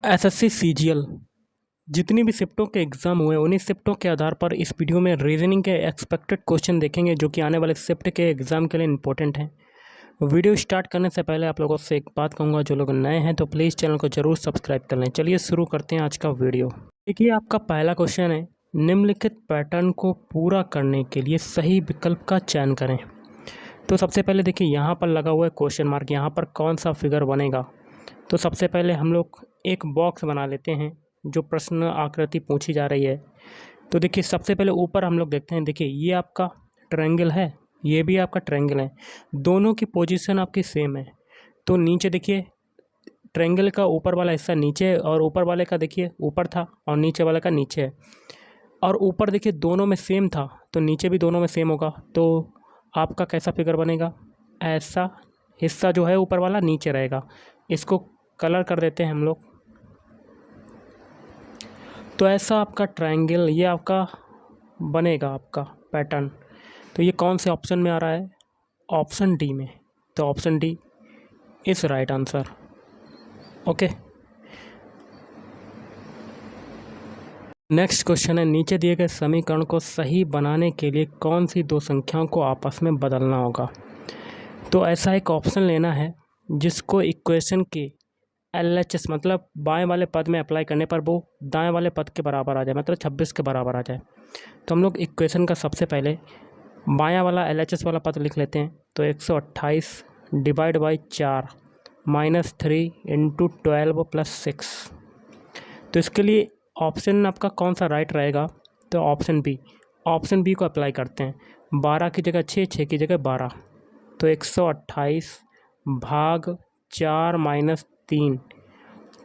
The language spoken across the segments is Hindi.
एसएससी सीजीएल जितनी भी शिफ्टों के एग्ज़ाम हुए उन्हीं शिफ्टों के आधार पर इस वीडियो में रीजनिंग के एक्सपेक्टेड क्वेश्चन देखेंगे जो कि आने वाले शिफ्ट के एग्ज़ाम के लिए इंपॉर्टेंट हैं। वीडियो स्टार्ट करने से पहले आप लोगों से एक बात कहूँगा, जो लोग नए हैं तो प्लीज़ चैनल को ज़रूर सब्सक्राइब कर लें। चलिए शुरू करते हैं आज का वीडियो। देखिए, आपका पहला क्वेश्चन है, निम्नलिखित पैटर्न को पूरा करने के लिए सही विकल्प का चयन करें। तो सबसे पहले देखिए, यहाँ पर लगा हुआ है क्वेश्चन मार्क, यहाँ पर कौन सा फिगर बनेगा। तो सबसे पहले हम लोग एक बॉक्स बना लेते हैं जो प्रश्न आकृति पूछी जा रही है। तो देखिए, सबसे पहले ऊपर हम लोग देखते हैं। देखिए, ये आपका ट्रायंगल है, ये भी आपका ट्रायंगल है, दोनों की पोजीशन आपकी सेम है। तो नीचे देखिए, ट्रायंगल का ऊपर वाला हिस्सा नीचे है और ऊपर वाले का देखिए ऊपर था और नीचे वाले का नीचे है। और ऊपर देखिए दोनों में सेम था तो नीचे भी दोनों में सेम होगा। तो आपका कैसा फिगर बनेगा, ऐसा हिस्सा जो है ऊपर वाला नीचे रहेगा। इसको कलर कर देते हैं हम लोग। तो ऐसा आपका ट्रायंगल ये आपका बनेगा, आपका पैटर्न। तो ये कौन से ऑप्शन में आ रहा है, ऑप्शन डी में। तो option D is right answer. Okay, next question है, नीचे दिए गए समीकरण को सही बनाने के लिए कौन सी दो संख्याओं को आपस में बदलना होगा। तो ऐसा एक ऑप्शन लेना है जिसको इक्वेशन के LHS मतलब बाएं वाले पद में अप्लाई करने पर वो दाएं वाले पद के बराबर आ जाए, मतलब 26 के बराबर आ जाए। तो हम लोग इक्वेशन का सबसे पहले बायां वाला LHS वाला पद लिख लेते हैं। तो 128 डिवाइड बाई 4 -3 इंटू 12 + 6। तो इसके लिए ऑप्शन आपका कौन सा राइट रहेगा, तो ऑप्शन बी। ऑप्शन बी को अप्लाई करते हैं। 12 की जगह 6, 6 की जगह 12। तो 128 भाग 4 - 3।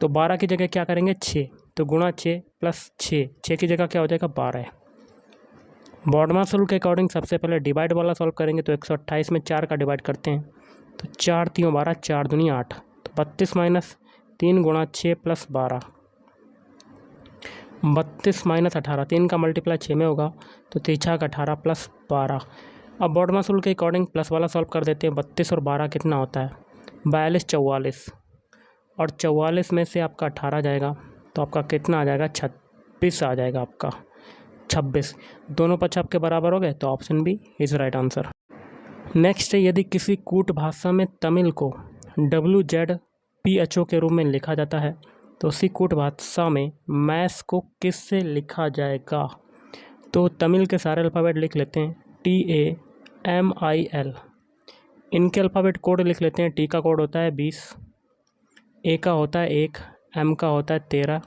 तो 12 की जगह क्या करेंगे 6, तो गुणा 6 + 6, 6 की जगह क्या हो जाएगा 12। बॉडमा रूल के अकॉर्डिंग सबसे पहले डिवाइड वाला सॉल्व करेंगे। तो 128 में 4 का डिवाइड करते हैं। तो 4 × 3 = 12, 4 दूनी 8। तो 32 - 3 गुणा 6 + 12, 32 - 18, 3 का मल्टीप्लाई 6 में होगा। तो 3 × 6 = 18 + 12। अब बॉडमा रूल के अकॉर्डिंग प्लस वाला सॉल्व कर देते हैं। 32 और 12 कितना होता है 42, 44। और 44 में से आपका 18 जाएगा तो आपका कितना आ जाएगा 26 आ जाएगा, आपका 26। दोनों पक्ष आपके बराबर हो गए। तो option B is right answer. Next है, यदि किसी कूट भाषा में तमिल को WZPHO के रूप में लिखा जाता है तो उसी कूट भाषा में मैथ्स को किससे लिखा जाएगा। तो तमिल के सारे अल्फ़ाबेट लिख लेते हैं, TAMIL। इनके अल्फ़ाबेट कोड लिख लेते हैं। टी का कोड होता है 20, ए का होता है 1, एम का होता है 13,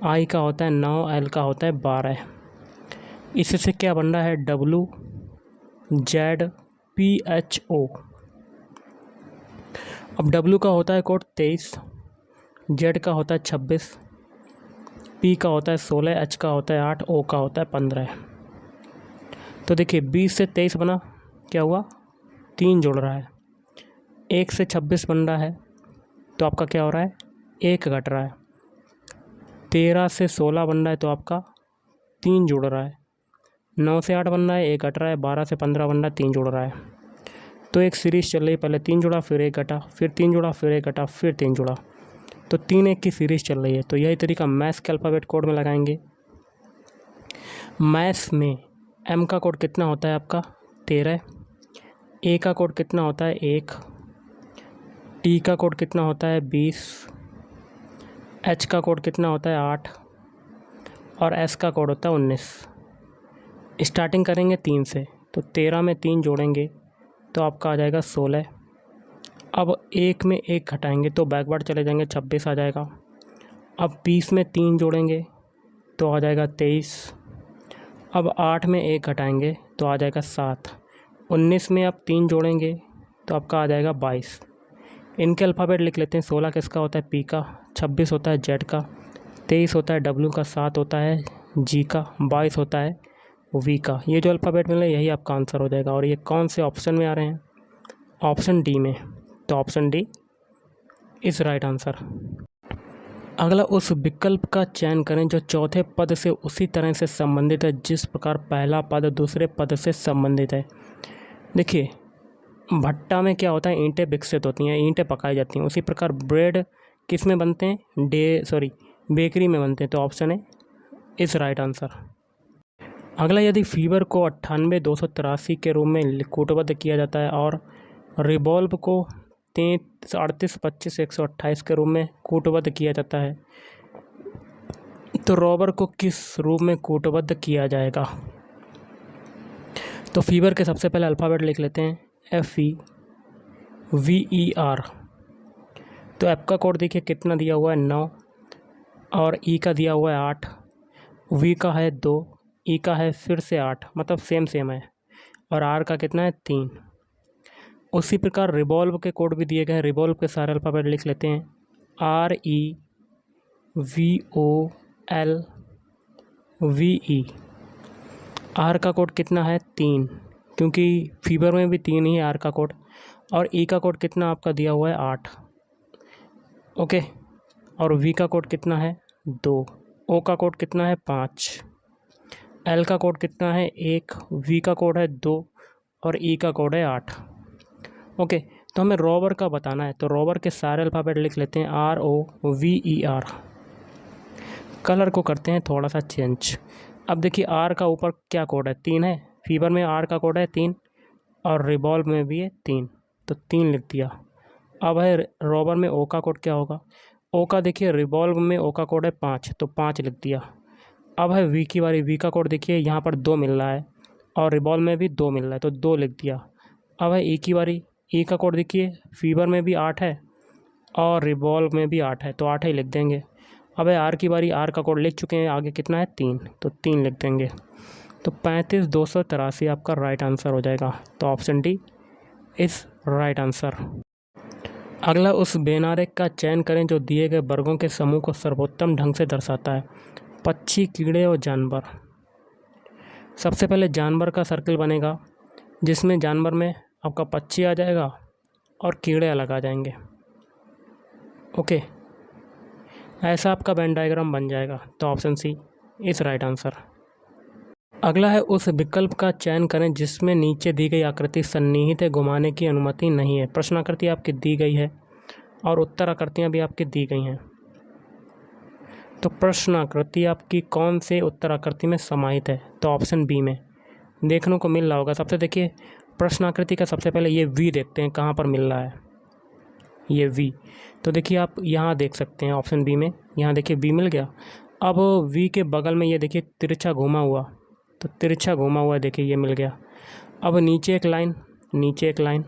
आई का होता है 9, एल का होता है 12। इससे क्या बन रहा है WZPHO। अब W का होता है कोड 23, Z का होता है 26, P का होता है 16, H का होता है 8, O का होता है 15। तो देखिए 20 से 23 बना, क्या हुआ 3 जुड़ रहा है। 1 से 26 बन रहा है तो आपका क्या हो रहा है 1 घट रहा है। 13 से 16 बन रहा है तो आपका 3 जुड़ रहा है। 9 से 8 बन रहा है 1 घट रहा है। 12 से 15 बन रहा है 3 जुड़ रहा है। तो एक सीरीज़ चल रही है, पहले 3 जुड़ा, फिर 1 घटा, फिर 3 जुड़ा, फिर 1 घटा, फिर 3 जुड़ा। तो 3 1 की सीरीज़ चल रही है। तो यही तरीका मैथ्स के अल्फ़ाबेट कोड में लगाएंगे। मैथ्स में एम का कोड कितना होता है आपका 13, ए का कोड कितना होता है 1, टी का कोड कितना होता है 20, एच का कोड कितना होता है 8 और एस का कोड होता है 19। स्टार्टिंग करेंगे 3 से, तो 13 में 3 जोड़ेंगे तो आपका आ जाएगा 16। अब 1 में 1 घटाएंगे तो बैकवर्ड चले जाएंगे, 26 आ जाएगा। अब 20 में 3 जोड़ेंगे तो आ जाएगा 23। अब 8 में 1 घटाएंगे तो आ जाएगा 7। 19 में अब 3 जोड़ेंगे तो आपका आ जाएगा 22। इनके अल्फ़ाबेट लिख लेते हैं। 16 किसका होता है P का, 26 होता है Z का, 23 होता है W का, 7 होता है G का, 22 होता है V का। ये जो अल्फ़ाबेट मिले यही आपका आंसर हो जाएगा। और ये कौन से ऑप्शन में आ रहे हैं, ऑप्शन डी में। तो option D is right answer. अगला, उस विकल्प का चयन करें जो चौथे पद से उसी तरह से संबंधित है जिस प्रकार पहला पद दूसरे पद से संबंधित है। देखिए, भट्टा में क्या होता है ईंटें विकसित होती हैं, ईंटें पकाई जाती हैं। उसी प्रकार ब्रेड किस में बनते हैं? बेकरी में बनते हैं। तो ऑप्शन है इस राइट आंसर। अगला, यदि फीवर को 98,283 के रूप में कूटबद्ध किया जाता है और रिवॉल्व को 33, 38, 25, 128 के रूप में कूटबद्ध किया जाता है, तो रॉबर को किस रूप में कूटबद्ध किया जाएगा? तो फीवर के सबसे पहले अल्फ़ाबेट लिख लेते हैं, FEVER। तो एफ का कोड देखिए कितना दिया हुआ है, 9, और ई का दिया हुआ है 8, वी का है 2, ई का है फिर से 8, मतलब सेम है, और आर का कितना है 3। उसी प्रकार रिवॉल्व के कोड भी दिए गए हैं। रिवॉल्व के सारे अल्फ़ाबेट लिख लेते हैं, REVOLVE। आर का कोड कितना है 3, क्योंकि फीवर में भी 3 ही है आर का कोड। और ई का कोड कितना आपका दिया हुआ है 8, ओके। और वी का कोड कितना है 2, ओ का कोड कितना है 5, एल का कोड कितना है 1, वी का कोड है 2, और ई का कोड है 8, ओके। तो हमें रॉबर का बताना है, तो रॉबर के सारे अल्फ़ाबेट लिख लेते हैं, ROVER। कलर को करते हैं थोड़ा सा चेंज। अब देखिए आर का ऊपर क्या कोड है, 3 है। फीवर में आर का कोड है 3, और रिवॉल्व में भी है 3, तो 3 लिख दिया। अब है रॉबर में ओ का कोड क्या होगा? ओ का देखिए रिवॉल्व में ओ का कोड है 5, तो 5 लिख दिया। अब है वी की बारी। वी का कोड देखिए यहाँ पर 2 मिल रहा है, और रिवॉल्व में भी 2 मिल रहा है, तो 2 लिख दिया। अब है ई की बारी। ई का कोड देखिए फीवर में भी 8 है, और रिवॉल्व में भी 8 है, तो 8 ही लिख देंगे। अब है आर की बारी। आर का कोड लिख चुके हैं, आगे कितना है 3, तो 3 लिख देंगे। तो 35,283 आपका राइट आंसर हो जाएगा। तो ऑप्शन डी इस राइट आंसर। अगला, उस बेनारेक का चयन करें जो दिए गए वर्गों के समूह को सर्वोत्तम ढंग से दर्शाता है। पक्षी, कीड़े और जानवर। सबसे पहले जानवर का सर्कल बनेगा, जिसमें जानवर में आपका पक्षी आ जाएगा और कीड़े अलग आ जाएंगे, ओके। ऐसा आपका वेन डायग्राम बन जाएगा। तो ऑप्शन सी इस राइट आंसर। अगला है, उस विकल्प का चयन करें जिसमें नीचे दी गई आकृति सन्निहित है, घुमाने की अनुमति नहीं है। प्रश्न आकृति आपकी दी गई है और उत्तर आकृतियाँ भी आपकी दी गई हैं। तो प्रश्न आकृति आपकी कौन से उत्तर आकृति में समाहित है? तो ऑप्शन बी में देखने को मिल रहा होगा। सबसे देखिए प्रश्न आकृति का सबसे पहले ये वी देखते हैं कहाँ पर मिल रहा है, ये वी। तो देखिए आप यहाँ देख सकते हैं ऑप्शन बी में, यहाँ देखिए वी मिल गया। अब वी के बगल में ये देखिए तिरछा घुमा हुआ, तो तिरछा घुमा हुआ देखिए ये मिल गया। अब नीचे एक लाइन, नीचे एक लाइन,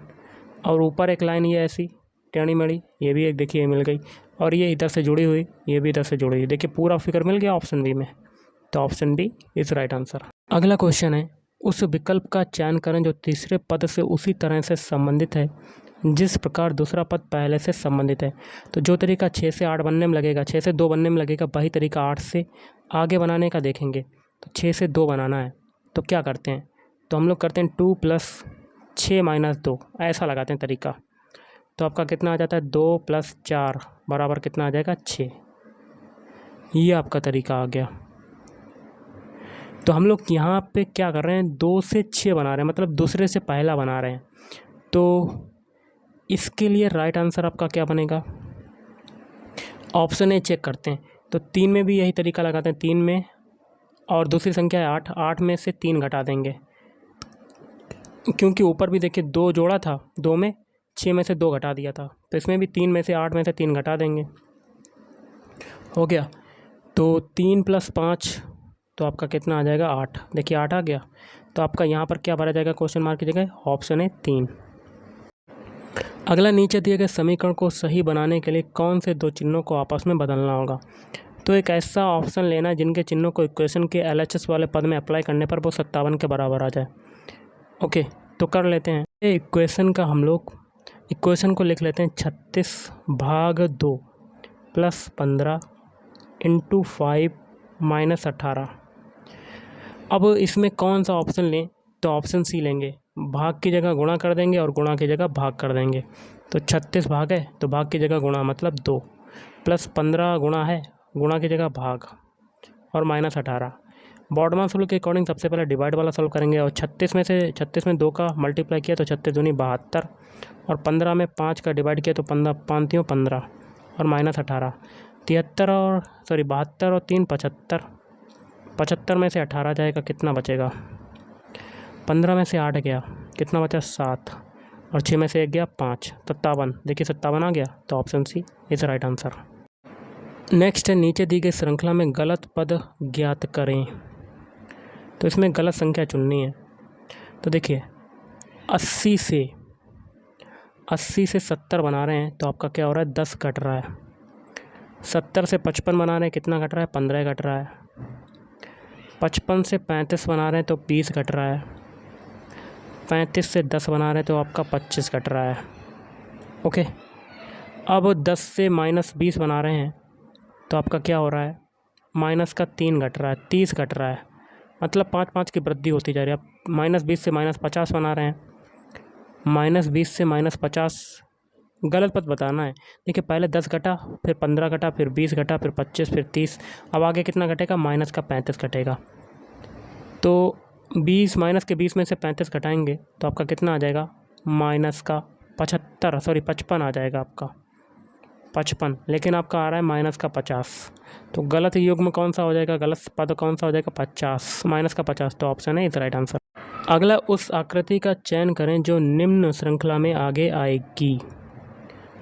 और ऊपर एक लाइन ये ऐसी टेढ़ी मेढ़ी, ये भी एक देखिए मिल गई। और ये इधर से जुड़ी हुई, ये भी इधर से जुड़ी हुई, देखिए पूरा फिगर मिल गया ऑप्शन बी में। तो option B is right answer. अगला क्वेश्चन है, उस विकल्प का चयन करें जो तीसरे पद से उसी तरह से संबंधित है जिस प्रकार दूसरा पद पहले से संबंधित है। तो जो तरीका 6 से 8 बनने में लगेगा, 6 से 2 बनने में लगेगा, वही तरीका 8 से आगे बनाने का देखेंगे। तो 6 से 2 बनाना है, तो क्या करते हैं? तो हम लोग करते हैं 2 + 6 - 2, ऐसा लगाते हैं तरीका। तो आपका कितना आ जाता है 2 + 4 बराबर कितना आ जाएगा 6। ये आपका तरीका आ गया। तो हम लोग यहाँ पे क्या कर रहे हैं, 2 से 6 बना रहे हैं, मतलब दूसरे से पहला बना रहे हैं। तो इसके लिए राइट आंसर आपका क्या बनेगा? ऑप्शन ए चेक करते हैं। तो 3 में भी यही तरीका लगाते हैं, 3 में, और दूसरी संख्या है 8, 8 में से 3 घटा देंगे, क्योंकि ऊपर भी देखिए 2 जोड़ा था, 2 में 6 में से 2 घटा दिया था, तो इसमें भी 3 में से 8 में से 3 घटा देंगे, हो गया। तो 3 + 5, तो आपका कितना आ जाएगा 8, देखिए 8 आ गया। तो आपका यहाँ पर क्या भरा जाएगा क्वेश्चन मार्क की जगह? ऑप्शन है 3। अगला, नीचे दिए गए समीकरण को सही बनाने के लिए कौन से 2 चिन्हों को आपस में बदलना होगा? तो एक ऐसा ऑप्शन लेना है जिनके चिन्हों को इक्वेशन के LHS वाले पद में अप्लाई करने पर वो 57 के बराबर आ जाए, ओके। तो कर लेते हैं इक्वेशन का, हम लोग इक्वेशन को लिख लेते हैं 36/2 + 15 × 5 - 18। अब इसमें कौन सा ऑप्शन लें? तो ऑप्शन सी लेंगे, भाग की जगह गुणा कर देंगे और गुणा की जगह भाग कर देंगे। तो 36 भाग है तो भाग की जगह गुणा, मतलब 2, + 15 गुणा है, गुणा की जगह भाग, और -18। बॉडमास रूल के अकॉर्डिंग सबसे पहले डिवाइड वाला सॉल्व करेंगे, और 36 में 2 का मल्टीप्लाई किया तो 36 दूनी 72, और 15 में 5 का डिवाइड किया तो 15 5 × 15, और -18, 72 और 3 75, 75 में से 18 जाएगा, कितना बचेगा? 15 में से 8 गया, कितना बचा? 7, और 6 में से 1 गया 5, 57। देखिए 57 आ गया, तो option C is right answer. Next है, नीचे दी गई श्रृंखला में गलत पद ज्ञात करें। तो इसमें गलत संख्या चुननी है। तो देखिए 80 से 70 बना रहे हैं, तो आपका क्या हो रहा है? 10 घट रहा है। 70 से 55 बना रहे हैं, कितना घट रहा है? 15 घट रहा है। 55 से 35 बना रहे हैं, तो 20 घट रहा है। 35 से 10 बना रहे हैं, तो आपका 25 घट रहा है। ओके, अब 10 से -20 बना रहे हैं, तो आपका क्या हो रहा है? माइनस का 3 घट रहा है, 30 घट रहा है। मतलब 5-5 की वृद्धि होती जा रही है। अब -20 से -50 बना रहे हैं, -20 से -50 गलत पद बताना है। देखिए पहले 10 घटा, फिर 15 घटा, फिर 20 घटा, फिर 25, फिर 30। अब आगे कितना घटेगा? माइनस का 35 घटेगा। तो 20 -20 में से 35 घटाएंगे, तो आपका कितना आ जाएगा? -55 आ जाएगा आपका, 55। लेकिन आपका आ रहा है -50। तो गलत युग्म कौन सा हो जाएगा? गलत पद कौन सा हो जाएगा? 50, -50। तो ऑप्शन है इज राइट आंसर। अगला, उस आकृति का चयन करें जो निम्न श्रृंखला में आगे आएगी।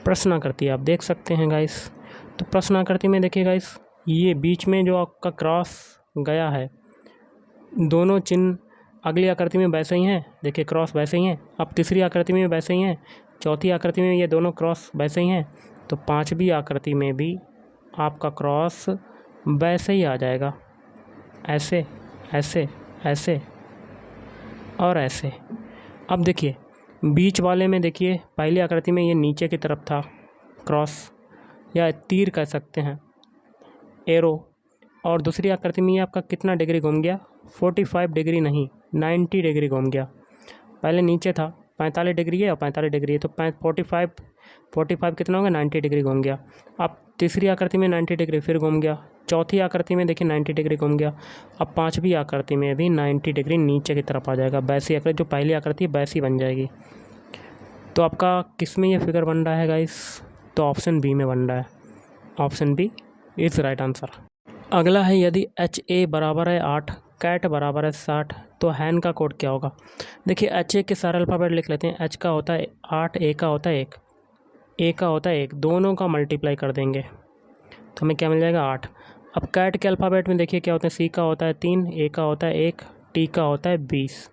प्रश्न आकृति आप देख सकते हैं गाइस। तो प्रश्न आकृति में देखिए गाइस, ये बीच में जो आपका क्रॉस गया है, दोनों चिन्ह अगली आकृति में वैसे ही हैं। देखिए क्रॉस वैसे ही हैं। अब तीसरी आकृति में वैसे ही हैं, चौथी आकृति में ये दोनों क्रॉस वैसे ही हैं, तो पांचवी आकृति में भी आपका क्रॉस वैसे ही आ जाएगा। ऐसे, ऐसे, ऐसे और ऐसे। अब देखिए बीच वाले में, देखिए पहली आकृति में ये नीचे की तरफ था क्रॉस, या तीर कह सकते हैं, एरो। और दूसरी आकृति में ये आपका कितना डिग्री घूम गया? 45 डिग्री नहीं, 90 डिग्री घूम गया। पहले नीचे था 45 डिग्री है और 45 डिग्री है, तो 45 कितना होगा? 90 डिग्री घूम गया। अब तीसरी आकृति में 90 डिग्री फिर घूम गया। चौथी आकृति में देखिए 90 डिग्री घूम गया। अब पांचवी आकृति में भी 90 डिग्री नीचे की तरफ आ जाएगा। वैसी आकृति जो पहली आकृति है वैसी बन जाएगी। तो आपका किस में ये फिगर बन रहा है गाइस? तो ऑप्शन बी में बन रहा है। Option B is right answer. अगला है, यदि HA बराबर है 8, कैट बराबर है 60, तो हैन का कोड क्या होगा? देखिए HA के सारे अल्फ़ाबेट लिख लेते हैं। H का होता है 8, A का होता है 1, A का होता है 1, दोनों का मल्टीप्लाई कर देंगे तो हमें क्या मिल जाएगा? 8। अब कैट के अल्फ़ाबेट में देखिए क्या होता है? C का होता है 3, A का होता है 1, T का होता है 20,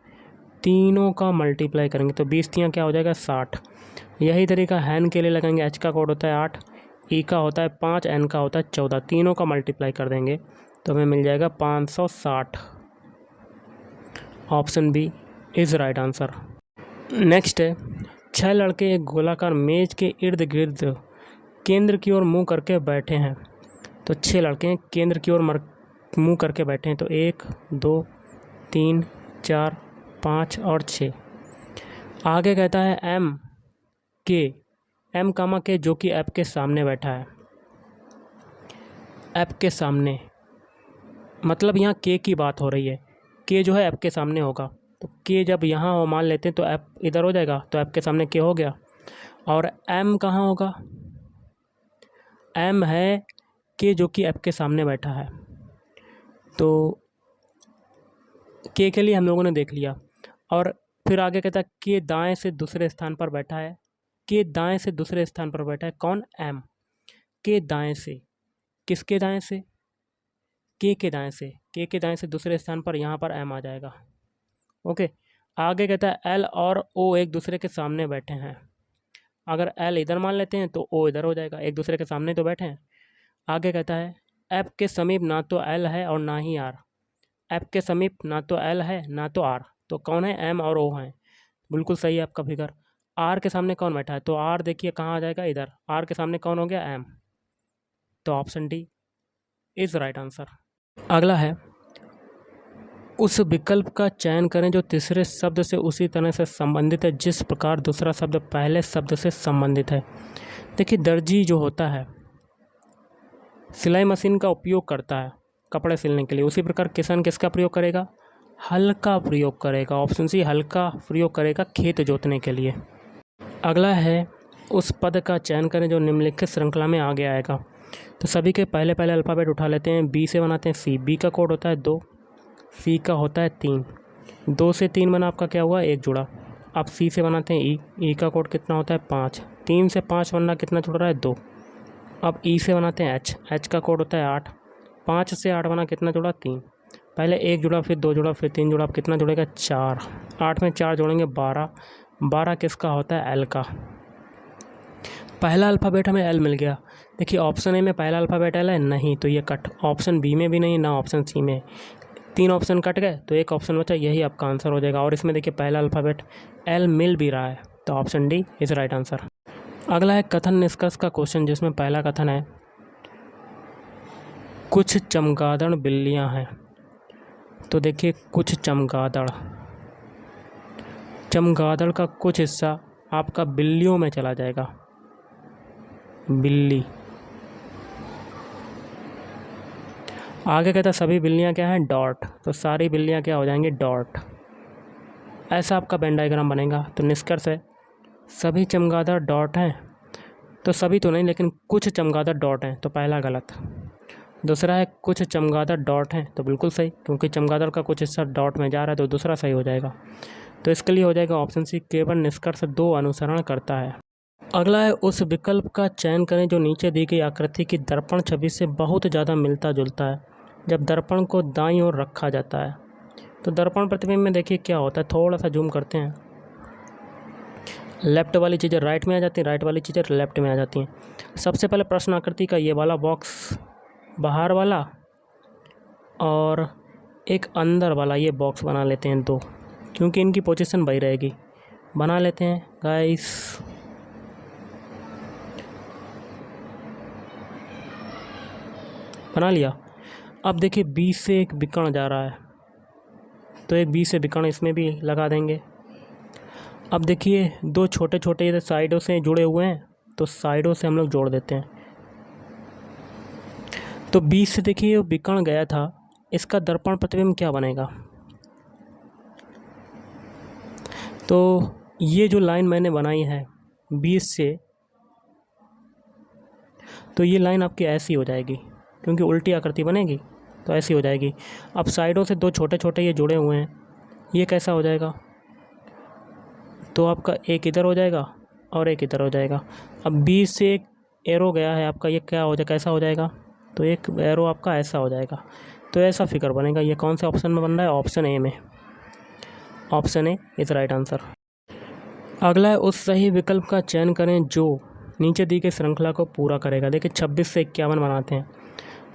तीनों का मल्टीप्लाई करेंगे तो 20 तियाँ क्या हो जाएगा? 60। यही तरीका हैन के लिए लगाएंगे। H का कोड होता है 8, E का होता है 5, N का होता है 14, तीनों का मल्टीप्लाई कर देंगे तो हमें मिल जाएगा 560। Option B is right answer. Next है, 6 लड़के एक गोलाकार मेज के इर्द गिर्द केंद्र की ओर मुंह करके बैठे हैं। तो 6 लड़के केंद्र की ओर मुंह करके बैठे हैं। तो 1, 2, 3, 4, 5 और 6। आगे कहता है एम कामा के जो कि ऐप के सामने बैठा है। ऐप के सामने मतलब यहाँ के की बात हो रही है। के जो है ऐप के सामने होगा, तो के जब यहाँ हो मान लेते हैं तो ऐप इधर हो जाएगा, तो ऐप के सामने के हो गया। और एम कहाँ होगा? एम है के जो कि ऐप के सामने बैठा है। तो के लिए हम लोगों ने देख लिया। और फिर आगे कहता है के दाएं से दूसरे स्थान पर बैठा है। के दाएं से दूसरे स्थान पर बैठा है कौन? एम। के दाएं से, किसके दाएं से? के दाएं से। के दाएं से दूसरे स्थान पर यहाँ पर एम आ जाएगा। ओके, आगे कहता है एल और ओ एक दूसरे के सामने बैठे हैं। अगर एल इधर मान लेते हैं तो ओ इधर हो जाएगा, एक दूसरे के सामने तो बैठे हैं। आगे कहता है ऐप के समीप ना तो एल है और ना ही आर। ऐप के समीप ना तो एल है ना तो आर, तो कौन है? एम और ओ हैं। बिल्कुल सही है आपका फिगर। आर के सामने कौन बैठा है? तो आर देखिए कहाँ आ जाएगा? इधर। आर के सामने कौन हो गया? एम। तो option D is right answer. अगला है, उस विकल्प का चयन करें जो तीसरे शब्द से उसी तरह से संबंधित है जिस प्रकार दूसरा शब्द पहले शब्द से संबंधित है। देखिए दर्जी जो होता है सिलाई मशीन का उपयोग करता है कपड़े सिलने के लिए, उसी प्रकार किसान किसका प्रयोग करेगा? हल का प्रयोग करेगा। ऑप्शन सी हल का प्रयोग करेगा खेत जोतने के लिए। अगला है, उस पद का चयन करें जो निम्नलिखित श्रृंखला में आगे आएगा। तो सभी के पहले पहले अल्फ़ाबेट उठा लेते हैं। बी से बनाते हैं सी। बी का कोड होता है 2, सी का होता है 3। 2 से 3 बना आपका क्या हुआ, 1 जुड़ा। अब सी से बनाते हैं ई। ई का कोड कितना होता है 5। 3 से 5 बनना कितना जुड़ रहा है 2। अब ई से बनाते हैं एच। एच का कोड होता है 8। 5 से 8 बना कितना जुड़ा 3। पहले 1 जुड़ा, फिर 2 जुड़ा, फिर 3 जुड़ा। अब कितना जुड़ेगा 4। 8 में 4 जोड़ेंगे 12। 12 किसका होता है, एल का। पहला अल्फ़ाबेट हमें एल मिल गया। देखिए ऑप्शन ए में पहला अल्फ़ाबेट एल है, नहीं तो ये कट। ऑप्शन बी में भी नहीं, ना ऑप्शन सी में। 3 ऑप्शन कट गए तो एक ऑप्शन बचा, यही आपका आंसर हो जाएगा। और इसमें देखिए पहला अल्फ़ाबेट एल मिल भी रहा है, तो option D is right answer. अगला है कथन निष्कर्ष का क्वेश्चन, जिसमें पहला कथन है कुछ चमगादड़ बिल्लियां हैं। तो देखिए कुछ चमगादड़, चमगादड़ का कुछ हिस्सा आपका बिल्लियों में चला जाएगा। बिल्ली। आगे कहता सभी बिल्लियां क्या हैं, डॉट। तो सारी बिल्लियां क्या हो जाएंगी, डॉट। ऐसा आपका वेन डायग्राम बनेगा। तो निष्कर्ष है सभी चमगादड़ डॉट हैं। तो सभी तो नहीं, लेकिन कुछ चमगादड़ डॉट हैं, तो पहला गलत। दूसरा है कुछ चमगादड़ डॉट हैं, तो बिल्कुल सही, क्योंकि चमगादड़ का कुछ हिस्सा डॉट में जा रहा है, तो दूसरा सही हो जाएगा। तो इसके लिए हो जाएगा ऑप्शन सी, केवल निष्कर्ष 2 अनुसरण करता है। अगला है उस विकल्प का चयन करें जो नीचे दी गई आकृति की दर्पण छवि से बहुत ज़्यादा मिलता जुलता है जब दर्पण को दाईं ओर रखा जाता है। तो दर्पण प्रतिबिंब में देखिए क्या होता है, थोड़ा सा जूम करते हैं। लेफ्ट वाली चीज़ें राइट में आ जाती हैं, राइट वाली चीज़ें लेफ्ट में आ जाती हैं। सबसे पहले प्रश्न आकृति का ये वाला बॉक्स बाहर वाला, और एक अंदर वाला ये बॉक्स बना लेते हैं 2, क्योंकि इनकी पोजीशन वही रहेगी। बना लेते हैं गाइस। बना लिया। अब देखिए बी से एक विकर्ण जा रहा है, तो एक बी से विकर्ण इसमें भी लगा देंगे। अब देखिए 2 छोटे छोटे इधर साइडों से जुड़े हुए हैं, तो साइडों से हम लोग जोड़ देते हैं। तो बी से देखिए विकर्ण गया था, इसका दर्पण प्रतिबिंब क्या बनेगा। तो ये जो लाइन मैंने बनाई है 20 से, तो ये लाइन आपकी ऐसी हो जाएगी, क्योंकि उल्टी आकृति बनेगी, तो ऐसी हो जाएगी। अब साइडों से 2 छोटे छोटे ये जुड़े हुए हैं, ये कैसा हो जाएगा, तो आपका एक इधर हो जाएगा और एक इधर हो जाएगा। अब 20 से एक एरो गया है आपका, ये क्या हो जाएगा, कैसा हो जाएगा, तो एक एरो आपका ऐसा हो जाएगा। तो ऐसा फिगर बनेगा। ये कौन से ऑप्शन में बन रहा है, ऑप्शन ए में। Option A is right answer. अगला है उस सही विकल्प का चयन करें जो नीचे दी गई श्रृंखला को पूरा करेगा। देखिए 26 से 51 बनाते हैं,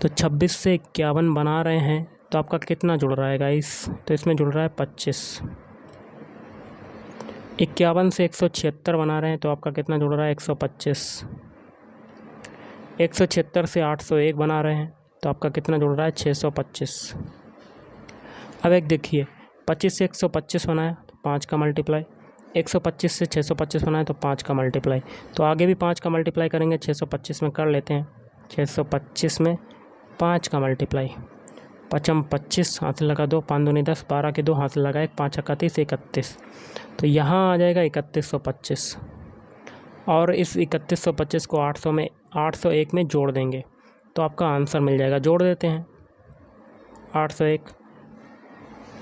तो 26 से 51 बना रहे हैं, तो आपका कितना जुड़ रहा है गाइस, तो इसमें जुड़ रहा है 25। 51 से 176 बना रहे हैं, तो आपका कितना जुड़ रहा है 125। 176 से 801 बना रहे हैं, तो आपका कितना जुड़ रहा है 625। अब एक देखिए 25 से 125 बनाया तो 5 का मल्टीप्लाई, 125 से 625 बनाया तो 5 का मल्टीप्लाई। तो आगे भी 5 का मल्टीप्लाई करेंगे, 625 में कर लेते हैं। 625 में 5 का मल्टीप्लाई, 5 25 हाथ से लगा 2, 5 दूनी 10, 12 के 2 हाथ से लगा 1, 5 31 31। तो यहाँ आ जाएगा 3125, और इस 3125 को 800 में 801 में जोड़ देंगे, तो आपका आंसर मिल जाएगा। जोड़ देते हैं 801,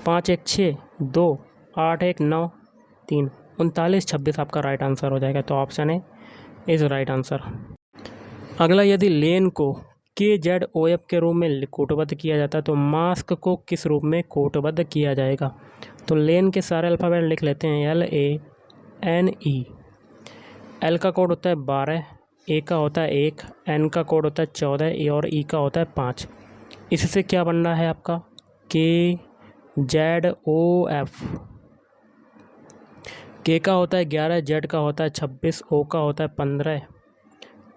5 1 6 2 8 1 9 3 39 26 आपका राइट आंसर हो जाएगा। तो option A is right answer. अगला, यदि लेन को KZOF के रूप में कोटबद्ध किया जाता है तो मास्क को किस रूप में कोटबद्ध किया जाएगा। तो लेन के सारे अल्फ़ाबेट लिख लेते हैं, LANE। L का कोड होता है 12, A का होता है 1, N का कोड होता है 14 और E का होता है 5। इससे क्या बन रहा है आपका KZOF। K का होता है 11, Z का होता है 26, O का होता है 15,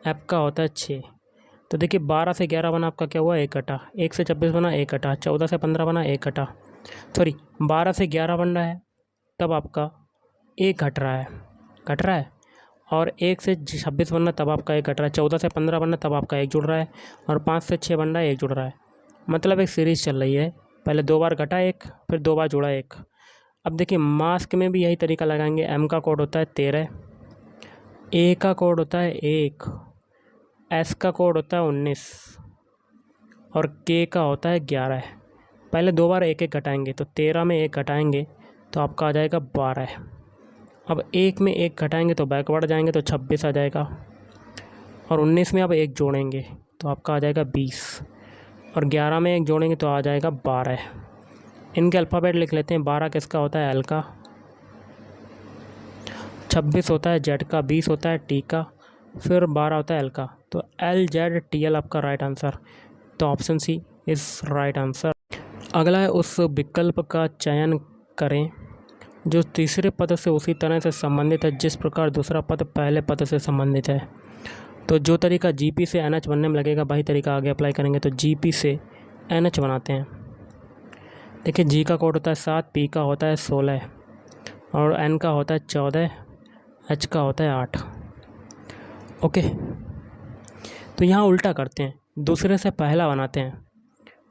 F का होता है 6। तो देखिए 12 से 11 बना आपका क्या हुआ, 1 घटा। 1 से 26 बना 1 घटा। 14 से 15 बना 1 घटा। सॉरी 12 से 11 बन रहा है, तब आपका 1 घट रहा है। और 1 से 26 बनना तब आपका 1 घट रहा है। 14 से 15 बनना तब आपका 1 जुड़ रहा है। और 5 से 6 बन रहा है, 1 जुड़ रहा है। मतलब एक सीरीज़ चल रही है, पहले 2 बार घटा 1, फिर 2 बार जुड़ा 1। अब देखिए मास्क में भी यही तरीका लगाएंगे। M का कोड होता है 13, ए का कोड होता है 1, एस का कोड होता है 19 और के का होता है 11। पहले 2 बार 1 घटाएंगे तो 13 में 1 घटाएंगे तो आपका आ जाएगा 12। अब 1 में 1 घटाएंगे तो बैकवर्ड जाएंगे तो 26 आ जाएगा और 19 में अब 1 जोड़ेंगे तो आपका आ जाएगा 20 और 11 में 1 जोड़ेंगे तो आ जाएगा 12। इनके अल्फ़ाबेट लिख लेते हैं। 12 किसका होता है? एल का, 26 होता है जेड का, 20 होता है टी का, फिर 12 होता है एल का। तो एल जेड टी एल आपका राइट आंसर। तो option C is right answer. अगला है उस विकल्प का चयन करें जो तीसरे पद से उसी तरह से संबंधित है जिस प्रकार दूसरा पद पहले पद से संबंधित है। तो जो तरीका जीपी से एनएच बनने में लगेगा वही तरीका आगे अप्लाई करेंगे। तो जीपी से एनएच बनाते हैं। देखिए जी का कोड होता है 7, पी का होता है 16 और एन का होता है 14, एच का होता है 8। ओके, तो यहाँ उल्टा करते हैं, दूसरे से पहला बनाते हैं।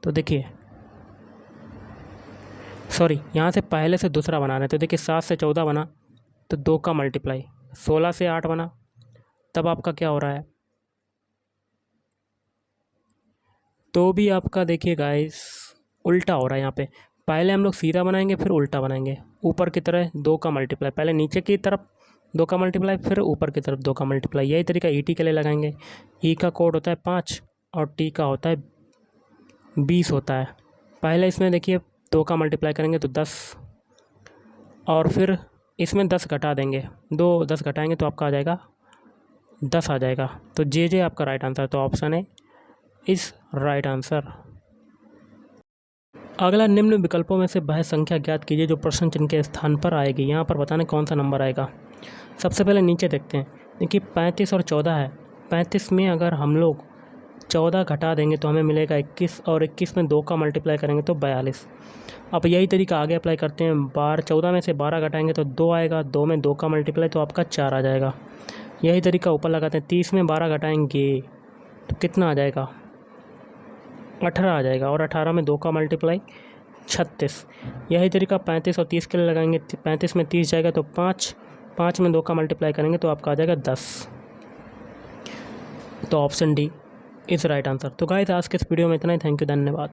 तो देखिए सॉरी, यहाँ से पहले से दूसरा बना रहे हैं। तो देखिए 7 से 14 बना तो 2 का मल्टीप्लाई, 16 से 8 बना तब आपका क्या हो रहा है? तो भी आपका देखिए गाइस उल्टा हो रहा है। यहाँ पे पहले हम लोग सीधा बनाएंगे फिर उल्टा बनाएंगे। ऊपर की तरह 2 का मल्टीप्लाई, पहले नीचे की तरफ 2 का मल्टीप्लाई फिर ऊपर की तरफ 2 का मल्टीप्लाई। यही तरीका ईटी के लिए लगाएंगे। ई का कोड होता है 5 और टी का होता है 20 होता है। पहले इसमें देखिए 2 का मल्टीप्लाई करेंगे तो 10 और फिर इसमें 10 घटा देंगे, 10 घटाएंगे तो आपका आ जाएगा 10 आ जाएगा। तो जे आपका राइट आंसर। तो ऑप्शन है इस राइट आंसर। अगला, निम्न विकल्पों में से वह संख्या ज्ञात कीजिए जो प्रश्न चिन्ह के स्थान पर आएगी। यहाँ पर बताने कौन सा नंबर आएगा। सबसे पहले नीचे देखते हैं। देखिए 35 और 14 है। 35 में अगर हम लोग 14 घटा देंगे तो हमें मिलेगा 21 और 21 में 2 का मल्टीप्लाई करेंगे तो 42। अब यही तरीका आगे अप्लाई करते हैं। 14 में से 12 घटाएंगे तो 2 आएगा, 2 में 2 का मल्टीप्लाई तो आपका 4 आ जाएगा। यही तरीका ऊपर लगाते हैं। 30 में 12 घटाएंगे तो कितना आ जाएगा? 18 आ जाएगा और 18 में 2 का मल्टीप्लाई 36। यही तरीका 35 और 30 के लिए लगाएंगे। 35 में 30 जाएगा तो 5 में 2 का मल्टीप्लाई करेंगे तो आपका आ जाएगा 10। तो option D is right answer. तो गाइस आज के इस वीडियो में इतना ही। थैंक यू, धन्यवाद।